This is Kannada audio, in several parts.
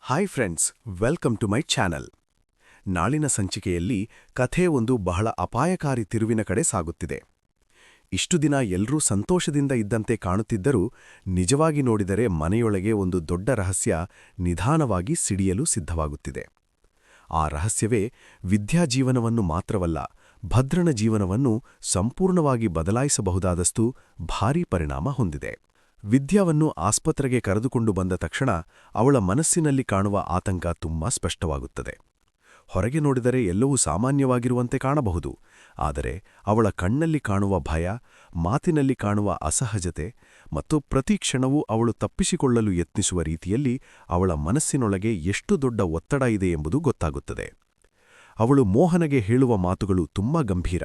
Hi friends, welcome to my channel. ನಾಳಿನ ಸಂಚಿಕೆಯಲ್ಲಿ ಕಥೆ ಒಂದು ಬಹಳ ಅಪಾಯಕಾರಿ ತಿರುವಿನ ಕಡೆ ಸಾಗುತ್ತಿದೆ. ಇಷ್ಟು ದಿನ ಎಲ್ಲರೂ ಸಂತೋಷದಿಂದ ಇದ್ದಂತೆ ಕಾಣುತ್ತಿದ್ದರೂ ನಿಜವಾಗಿ ನೋಡಿದರೆ ಮನೆಯೊಳಗೆ ಒಂದು ದೊಡ್ಡ ರಹಸ್ಯ ನಿಧಾನವಾಗಿ ಸಿಡಿಯಲು ಸಿದ್ಧವಾಗುತ್ತಿದೆ. ಆ ರಹಸ್ಯವೇ ವಿದ್ಯಾಜೀವನವನ್ನು ಮಾತ್ರವಲ್ಲ, ಭದ್ರನ ಜೀವನವನ್ನು ಸಂಪೂರ್ಣವಾಗಿ ಬದಲಾಯಿಸಬಹುದಾದಷ್ಟು ಭಾರೀ ಪರಿಣಾಮ ಹೊಂದಿದೆ. ವಿದ್ಯಾವನ್ನು ಆಸ್ಪತ್ರೆಗೆ ಕರೆದುಕೊಂಡು ಬಂದ ತಕ್ಷಣ ಅವಳ ಮನಸ್ಸಿನಲ್ಲಿ ಕಾಣುವ ಆತಂಕ ತುಂಬಾ ಸ್ಪಷ್ಟವಾಗುತ್ತದೆ. ಹೊರಗೆ ನೋಡಿದರೆ ಎಲ್ಲವೂ ಸಾಮಾನ್ಯವಾಗಿರುವಂತೆ ಕಾಣಬಹುದು, ಆದರೆ ಅವಳ ಕಣ್ಣಲ್ಲಿ ಕಾಣುವ ಭಯ, ಮಾತಿನಲ್ಲಿ ಕಾಣುವ ಅಸಹಜತೆ ಮತ್ತು ಪ್ರತಿ ಕ್ಷಣವೂ ಅವಳು ತಪ್ಪಿಸಿಕೊಳ್ಳಲು ಯತ್ನಿಸುವ ರೀತಿಯಲ್ಲಿ ಅವಳ ಮನಸ್ಸಿನೊಳಗೆ ಎಷ್ಟು ದೊಡ್ಡ ಒತ್ತಡ ಇದೆ ಎಂಬುದು ಗೊತ್ತಾಗುತ್ತದೆ. ಅವಳು ಮೋಹನಗೆ ಹೇಳುವ ಮಾತುಗಳು ತುಂಬಾ ಗಂಭೀರ.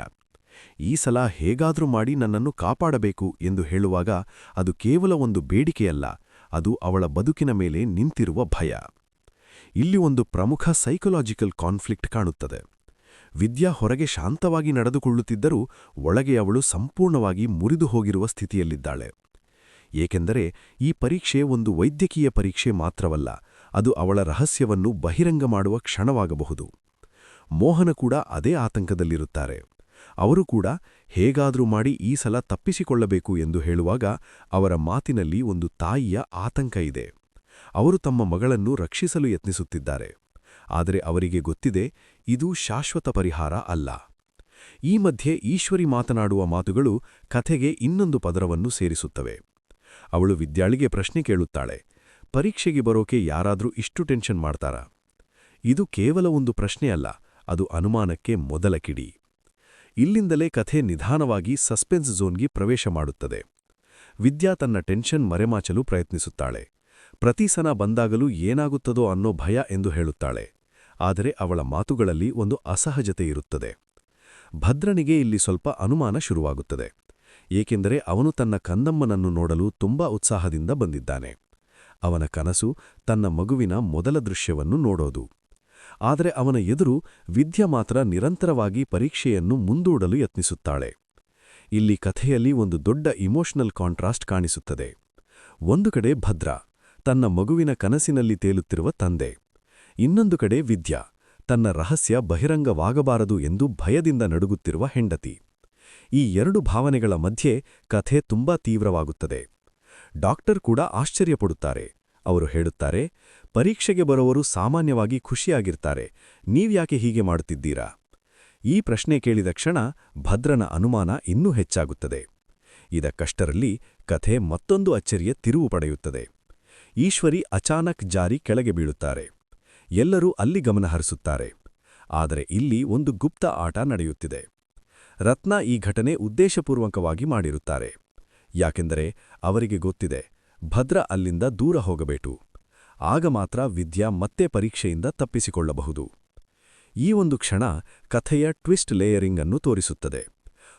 ಈ ಸಲ ಹೇಗಾದ್ರೂ ಮಾಡಿ ನನ್ನನ್ನು ಕಾಪಾಡಬೇಕು ಎಂದು ಹೇಳುವಾಗ ಅದು ಕೇವಲ ಒಂದು ಬೇಡಿಕೆಯಲ್ಲ, ಅದು ಅವಳ ಬದುಕಿನ ಮೇಲೆ ನಿಂತಿರುವ ಭಯ. ಇಲ್ಲಿ ಒಂದು ಪ್ರಮುಖ ಸೈಕಲಾಜಿಕಲ್ ಕಾನ್ಫ್ಲಿಕ್ಟ್ ಕಾಣುತ್ತದೆ. ವಿದ್ಯಾ ಹೊರಗೆ ಶಾಂತವಾಗಿ ನಡೆದುಕೊಳ್ಳುತ್ತಿದ್ದರೂ ಒಳಗೆ ಅವಳು ಸಂಪೂರ್ಣವಾಗಿ ಮುರಿದು ಹೋಗಿರುವ ಸ್ಥಿತಿಯಲ್ಲಿದ್ದಾಳೆ. ಏಕೆಂದರೆ ಈ ಪರೀಕ್ಷೆ ಒಂದು ವೈದ್ಯಕೀಯ ಪರೀಕ್ಷೆ ಮಾತ್ರವಲ್ಲ, ಅದು ಅವಳ ರಹಸ್ಯವನ್ನು ಬಹಿರಂಗ ಮಾಡುವ ಕ್ಷಣವಾಗಬಹುದು. ಮೋಹನ ಕೂಡ ಅದೇ ಆತಂಕದಲ್ಲಿರುತ್ತಾರೆ. ಅವರು ಕೂಡ ಹೇಗಾದ್ರೂ ಮಾಡಿ ಈ ಸಲ ತಪ್ಪಿಸಿಕೊಳ್ಳಬೇಕು ಎಂದು ಹೇಳುವಾಗ ಅವರ ಮಾತಿನಲ್ಲಿ ಒಂದು ತಾಯಿಯ ಆತಂಕ ಇದೆ. ಅವರು ತಮ್ಮ ಮಗಳನ್ನು ರಕ್ಷಿಸಲು ಯತ್ನಿಸುತ್ತಿದ್ದಾರೆ, ಆದರೆ ಅವರಿಗೆ ಗೊತ್ತಿದೆ, ಇದು ಶಾಶ್ವತ ಪರಿಹಾರ ಅಲ್ಲ. ಈ ಮಧ್ಯೆ ಈಶ್ವರಿ ಮಾತನಾಡುವ ಮಾತುಗಳು ಕಥೆಗೆ ಇನ್ನೊಂದು ಪದರವನ್ನು ಸೇರಿಸುತ್ತವೆ. ಅವಳು ವಿದ್ಯಾಳಿಗೆ ಪ್ರಶ್ನೆ ಕೇಳುತ್ತಾಳೆ, ಪರೀಕ್ಷೆಗೆ ಬರೋಕೆ ಯಾರಾದ್ರೂ ಇಷ್ಟು ಟೆನ್ಷನ್ ಮಾಡ್ತಾರಾ? ಇದು ಕೇವಲ ಒಂದು ಪ್ರಶ್ನೆಯಲ್ಲ, ಅದು ಅನುಮಾನಕ್ಕೆ ಮೊದಲ ಕಿಡಿ. ಇಲ್ಲಿಂದಲೇ ಕಥೆ ನಿಧಾನವಾಗಿ ಸಸ್ಪೆನ್ಸ್ ಝೋನ್ಗೆ ಪ್ರವೇಶ ಮಾಡುತ್ತದೆ. ವಿದ್ಯಾ ತನ್ನ ಟೆನ್ಷನ್ ಮರೆಮಾಚಲು ಪ್ರಯತ್ನಿಸುತ್ತಾಳೆ. ಪ್ರತಿ ಸಲ ಬಂದಾಗಲೂ ಏನಾಗುತ್ತದೋ ಅನ್ನೋ ಭಯ ಎಂದು ಹೇಳುತ್ತಾಳೆ, ಆದರೆ ಅವಳ ಮಾತುಗಳಲ್ಲಿ ಒಂದು ಅಸಹಜತೆ ಇರುತ್ತದೆ. ಭದ್ರನಿಗೆ ಇಲ್ಲಿ ಸ್ವಲ್ಪ ಅನುಮಾನ ಶುರುವಾಗುತ್ತದೆ, ಏಕೆಂದರೆ ಅವನು ತನ್ನ ಕಂದಮ್ಮನನ್ನು ನೋಡಲು ತುಂಬಾ ಉತ್ಸಾಹದಿಂದ ಬಂದಿದ್ದಾನೆ. ಅವನ ಕನಸು ತನ್ನ ಮಗುವಿನ ಮೊದಲ ದೃಶ್ಯವನ್ನು ನೋಡೋದು. ಆದರೆ ಅವನ ಎದುರು ವಿದ್ಯಾ ಮಾತ್ರ ನಿರಂತರವಾಗಿ ಪರೀಕ್ಷೆಯನ್ನು ಮುಂದೂಡಲು ಯತ್ನಿಸುತ್ತಾಳೆ. ಇಲ್ಲಿ ಕಥೆಯಲ್ಲಿ ಒಂದು ದೊಡ್ಡ ಇಮೋಷನಲ್ ಕಾಂಟ್ರಾಸ್ಟ್ ಕಾಣಿಸುತ್ತದೆ. ಒಂದು ಕಡೆ ಭದ್ರ, ತನ್ನ ಮಗುವಿನ ಕನಸಿನಲ್ಲಿ ತೇಲುತ್ತಿರುವ ತಂದೆ. ಇನ್ನೊಂದು ಕಡೆ ವಿದ್ಯಾ, ತನ್ನ ರಹಸ್ಯ ಬಹಿರಂಗವಾಗಬಾರದು ಎಂದು ಭಯದಿಂದ ನಡುಗುತ್ತಿರುವ ಹೆಂಡತಿ. ಈ ಎರಡು ಭಾವನೆಗಳ ಮಧ್ಯೆ ಕಥೆ ತುಂಬಾ ತೀವ್ರವಾಗುತ್ತದೆ. ಡಾಕ್ಟರ್ ಕೂಡ ಆಶ್ಚರ್ಯಪಡುತ್ತಾರೆ. ಅವರು ಹೇಳುತ್ತಾರೆ, ಪರೀಕ್ಷೆಗೆ ಬರುವವರು ಸಾಮಾನ್ಯವಾಗಿ ಖುಷಿಯಾಗಿರ್ತಾರೆ, ನೀವ್ಯಾಕೆ ಹೀಗೆ ಮಾಡುತ್ತಿದ್ದೀರಾ? ಈ ಪ್ರಶ್ನೆ ಕೇಳಿದ ಕ್ಷಣ ಭದ್ರನ ಅನುಮಾನ ಇನ್ನೂ ಹೆಚ್ಚಾಗುತ್ತದೆ. ಇದಕ್ಕಷ್ಟರಲ್ಲಿ ಕಥೆ ಮತ್ತೊಂದು ಅಚ್ಚರಿಯ ತಿರುವು ಪಡೆಯುತ್ತದೆ. ಈಶ್ವರಿ ಅಚಾನಕ್ ಜಾರಿ ಕೆಳಗೆ ಬೀಳುತ್ತಾರೆ. ಎಲ್ಲರೂ ಅಲ್ಲಿ ಗಮನಹರಿಸುತ್ತಾರೆ. ಆದರೆ ಇಲ್ಲಿ ಒಂದು ಗುಪ್ತ ಆಟ ನಡೆಯುತ್ತಿದೆ. ರತ್ನ ಈ ಘಟನೆ ಉದ್ದೇಶಪೂರ್ವಕವಾಗಿ ಮಾಡಿರುತ್ತಾರೆ. ಯಾಕೆಂದರೆ ಅವರಿಗೆ ಗೊತ್ತಿದೆ, ಭದ್ರ ಅಲ್ಲಿಂದ ದೂರ ಹೋಗಬೇಕು. ಆಗ ಮಾತ್ರ ವಿದ್ಯಾ ಮತ್ತೆ ಪರೀಕ್ಷೆಯಿಂದ ತಪ್ಪಿಸಿಕೊಳ್ಳಬಹುದು. ಈ ಒಂದು ಕ್ಷಣ ಕಥೆಯ ಟ್ವಿಸ್ಟ್ ಲೇಯರಿಂಗ್ ಅನ್ನು ತೋರಿಸುತ್ತದೆ.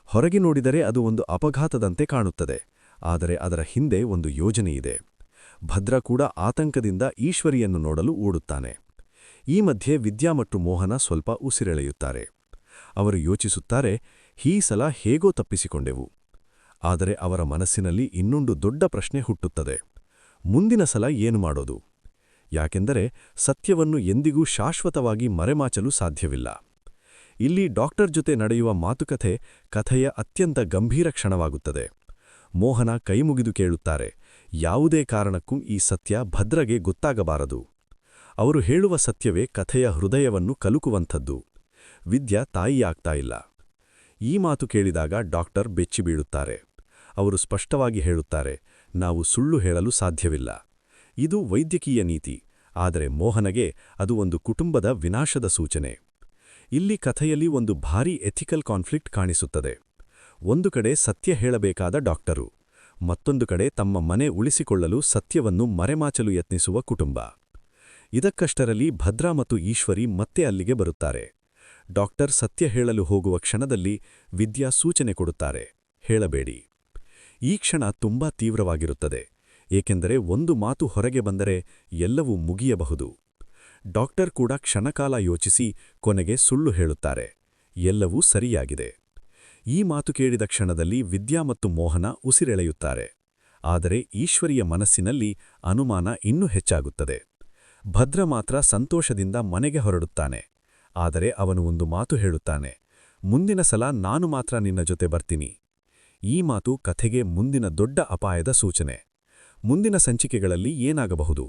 ಹೊರಗೆ ನೋಡಿದರೆ ಅದು ಒಂದು ಅಪಘಾತದಂತೆ ಕಾಣುತ್ತದೆ, ಆದರೆ ಅದರ ಹಿಂದೆ ಒಂದು ಯೋಜನೆಯಿದೆ. ಭದ್ರ ಕೂಡ ಆತಂಕದಿಂದ ಈಶ್ವರಿಯನ್ನು ನೋಡಲು ಓಡುತ್ತಾನೆ. ಈ ಮಧ್ಯೆ ವಿದ್ಯಾ ಮತ್ತು ಮೋಹನ ಸ್ವಲ್ಪ ಉಸಿರೆಳೆಯುತ್ತಾರೆ. ಅವರು ಯೋಚಿಸುತ್ತಾರೆ, ಈ ಸಲ ಹೇಗೋ ತಪ್ಪಿಸಿಕೊಂಡೆವು. ಆದರೆ ಅವರ ಮನಸ್ಸಿನಲ್ಲಿ ಇನ್ನೊಂದು ದೊಡ್ಡ ಪ್ರಶ್ನೆ ಹುಟ್ಟುತ್ತದೆ, ಮುಂದಿನ ಸಲ ಏನು ಮಾಡೋದು? ಯಾಕೆಂದರೆ ಸತ್ಯವನ್ನು ಎಂದಿಗೂ ಶಾಶ್ವತವಾಗಿ ಮರೆಮಾಚಲು ಸಾಧ್ಯವಿಲ್ಲ. ಇಲ್ಲಿ ಡಾಕ್ಟರ್ ಜೊತೆ ನಡೆಯುವ ಮಾತುಕತೆ ಕಥೆಯ ಅತ್ಯಂತ ಗಂಭೀರ ಕ್ಷಣವಾಗುತ್ತದೆ. ಮೋಹನ ಕೈಮುಗಿದು ಕೇಳುತ್ತಾರೆ, ಯಾವುದೇ ಕಾರಣಕ್ಕೂ ಈ ಸತ್ಯ ಭದ್ರಗೆ ಗೊತ್ತಾಗಬಾರದು. ಅವರು ಹೇಳುವ ಸತ್ಯವೇ ಕಥೆಯ ಹೃದಯವನ್ನು ಕಲುಕುವಂಥದ್ದು. ವಿದ್ಯಾ ತಾಯಿಯಾಗ್ತಾ ಇಲ್ಲ. ಈ ಮಾತು ಕೇಳಿದಾಗ ಡಾಕ್ಟರ್ ಬೆಚ್ಚಿಬೀಳುತ್ತಾರೆ. ಅವರು ಸ್ಪಷ್ಟವಾಗಿ ಹೇಳುತ್ತಾರೆ, ನಾವು ಸುಳ್ಳು ಹೇಳಲು ಸಾಧ್ಯವಿಲ್ಲ. ಇದು ವೈದ್ಯಕೀಯ ನೀತಿ, ಆದರೆ ಮೋಹನಗೆ ಅದು ಒಂದು ಕುಟುಂಬದ ವಿನಾಶದ ಸೂಚನೆ. ಇಲ್ಲಿ ಕಥೆಯಲ್ಲಿ ಒಂದು ಭಾರೀ ಎಥಿಕಲ್ ಕಾನ್ಫ್ಲಿಕ್ಟ್ ಕಾಣಿಸುತ್ತದೆ. ಒಂದು ಕಡೆ ಸತ್ಯ ಹೇಳಬೇಕಾದ ಡಾಕ್ಟರು, ಮತ್ತೊಂದು ಕಡೆ ತಮ್ಮ ಮನೆ ಉಳಿಸಿಕೊಳ್ಳಲು ಸತ್ಯವನ್ನು ಮರೆಮಾಚಲು ಯತ್ನಿಸುವ ಕುಟುಂಬ. ಇದಕ್ಕಷ್ಟರಲ್ಲಿ ಭದ್ರಾ ಮತ್ತು ಈಶ್ವರಿ ಮತ್ತೆ ಅಲ್ಲಿಗೆ ಬರುತ್ತಾರೆ. ಡಾಕ್ಟರ್ ಸತ್ಯ ಹೇಳಲು ಹೋಗುವ ಕ್ಷಣದಲ್ಲಿ ವಿದ್ಯಾ ಸೂಚನೆ ಕೊಡುತ್ತಾರೆ, ಹೇಳಬೇಡಿ. ಈ ಕ್ಷಣ ತುಂಬಾ ತೀವ್ರವಾಗಿರುತ್ತದೆ, ಏಕೆಂದರೆ ಒಂದು ಮಾತು ಹೊರಗೆ ಬಂದರೆ ಎಲ್ಲವೂ ಮುಗಿಯಬಹುದು. ಡಾಕ್ಟರ್ ಕೂಡ ಕ್ಷಣಕಾಲ ಯೋಚಿಸಿ ಕೊನೆಗೆ ಸುಳ್ಳು ಹೇಳುತ್ತಾರೆ, ಎಲ್ಲವೂ ಸರಿಯಾಗಿದೆ. ಈ ಮಾತು ಕೇಳಿದ ಕ್ಷಣದಲ್ಲಿ ವಿದ್ಯಾ ಮತ್ತು ಮೋಹನ ಉಸಿರೆಳೆಯುತ್ತಾರೆ. ಆದರೆ ಈಶ್ವರಿಯ ಮನಸ್ಸಿನಲ್ಲಿ ಅನುಮಾನ ಇನ್ನೂ ಹೆಚ್ಚಾಗುತ್ತದೆ. ಭದ್ರ ಮಾತ್ರ ಸಂತೋಷದಿಂದ ಮನೆಗೆ ಹೊರಡುತ್ತಾನೆ. ಆದರೆ ಅವನು ಒಂದು ಮಾತು ಹೇಳುತ್ತಾನೆ, ಮುಂದಿನ ಸಲ ನಾನು ಮಾತ್ರ ನಿನ್ನ ಜೊತೆ ಬರ್ತೀನಿ. ಈ ಮಾತು ಕಥೆಗೆ ಮುಂದಿನ ದೊಡ್ಡ ಅಪಾಯದ ಸೂಚನೆ. ಮುಂದಿನ ಸಂಚಿಕೆಗಳಲ್ಲಿ ಏನಾಗಬಹುದು?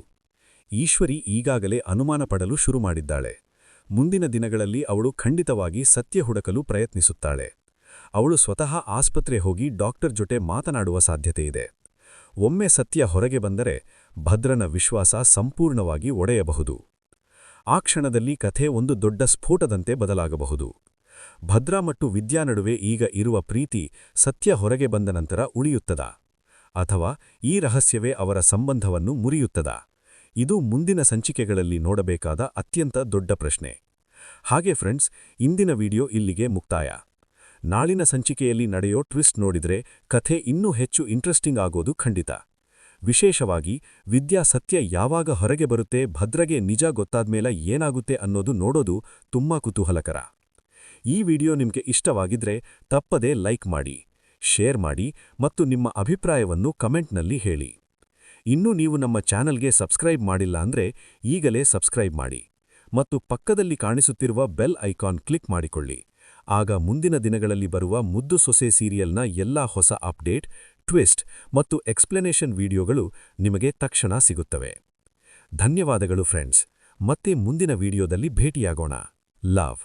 ಈಶ್ವರಿ ಈಗಾಗಲೇ ಅನುಮಾನ ಪಡಲು ಶುರು ಮಾಡಿದ್ದಾಳೆ. ಮುಂದಿನ ದಿನಗಳಲ್ಲಿ ಅವಳು ಖಂಡಿತವಾಗಿ ಸತ್ಯ ಹುಡುಕಲು ಪ್ರಯತ್ನಿಸುತ್ತಾಳೆ. ಅವಳು ಸ್ವತಃ ಆಸ್ಪತ್ರೆ ಹೋಗಿ ಡಾಕ್ಟರ್ ಜೊತೆ ಮಾತನಾಡುವ ಸಾಧ್ಯತೆಯಿದೆ. ಒಮ್ಮೆ ಸತ್ಯ ಹೊರಗೆ ಬಂದರೆ ಭದ್ರನ ವಿಶ್ವಾಸ ಸಂಪೂರ್ಣವಾಗಿ ಒಡೆಯಬಹುದು. ಆ ಕ್ಷಣದಲ್ಲಿ ಕಥೆ ಒಂದು ದೊಡ್ಡ ಸ್ಫೋಟದಂತೆ ಬದಲಾಗಬಹುದು. ಭದ್ರಾ ಮತ್ತು ವಿದ್ಯಾ ನಡುವೆ ಈಗ ಇರುವ ಪ್ರೀತಿ ಸತ್ಯ ಹೊರಗೆ ಬಂದ ನಂತರ ಉಳಿಯುತ್ತದಾ? ಅಥವಾ ಈ ರಹಸ್ಯವೇ ಅವರ ಸಂಬಂಧವನ್ನು ಮುರಿಯುತ್ತದಾ? ಇದು ಮುಂದಿನ ಸಂಚಿಕೆಗಳಲ್ಲಿ ನೋಡಬೇಕಾದ ಅತ್ಯಂತ ದೊಡ್ಡ ಪ್ರಶ್ನೆ. ಹಾಗೆ ಫ್ರೆಂಡ್ಸ್, ಇಂದಿನ ವಿಡಿಯೋ ಇಲ್ಲಿಗೆ ಮುಕ್ತಾಯ. ನಾಳಿನ ಸಂಚಿಕೆಯಲ್ಲಿ ನಡೆಯೋ ಟ್ವಿಸ್ಟ್ ನೋಡಿದ್ರೆ ಕಥೆ ಇನ್ನೂ ಹೆಚ್ಚು ಇಂಟ್ರೆಸ್ಟಿಂಗ್ ಆಗೋದು ಖಂಡಿತ. ವಿಶೇಷವಾಗಿ ವಿದ್ಯಾ ಸತ್ಯ ಯಾವಾಗ ಹೊರಗೆ ಬರುತ್ತೆ, ಭದ್ರಗೆ ನಿಜ ಗೊತ್ತಾದ್ಮೇಲೆ ಏನಾಗುತ್ತೆ ಅನ್ನೋದು ನೋಡೋದು ತುಂಬಾ ಕುತೂಹಲಕರ. ಈ ವಿಡಿಯೋ ನಿಮಗೆ ಇಷ್ಟವಾಗಿದ್ರೆ ತಪ್ಪದೇ ಲೈಕ್ ಮಾಡಿ, ಶೇರ್ ಮಾಡಿ ಮತ್ತು ನಿಮ್ಮ ಅಭಿಪ್ರಾಯವನ್ನು ಕಮೆಂಟ್ನಲ್ಲಿ ಹೇಳಿ. ಇನ್ನೂ ನೀವು ನಮ್ಮ ಚಾನಲ್ಗೆ ಸಬ್ಸ್ಕ್ರೈಬ್ ಮಾಡಿಲ್ಲ ಅಂದ್ರೆ ಈಗಲೇ ಸಬ್ಸ್ಕ್ರೈಬ್ ಮಾಡಿ ಮತ್ತು ಪಕ್ಕದಲ್ಲಿ ಕಾಣಿಸುತ್ತಿರುವ ಬೆಲ್ ಐಕಾನ್ ಕ್ಲಿಕ್ ಮಾಡಿಕೊಳ್ಳಿ. ಆಗ ಮುಂದಿನ ದಿನಗಳಲ್ಲಿ ಬರುವ ಮುದ್ದು ಸೊಸೆ ಸೀರಿಯಲ್ನ ಎಲ್ಲಾ ಹೊಸ ಅಪ್ಡೇಟ್, ಟ್ವಿಸ್ಟ್ ಮತ್ತು ಎಕ್ಸ್ಪ್ಲನೇಷನ್ ವಿಡಿಯೋಗಳು ನಿಮಗೆ ತಕ್ಷಣ ಸಿಗುತ್ತವೆ. ಧನ್ಯವಾದಗಳು ಫ್ರೆಂಡ್ಸ್. ಮತ್ತೆ ಮುಂದಿನ ವಿಡಿಯೋದಲ್ಲಿ ಭೇಟಿಯಾಗೋಣ. ಲವ್.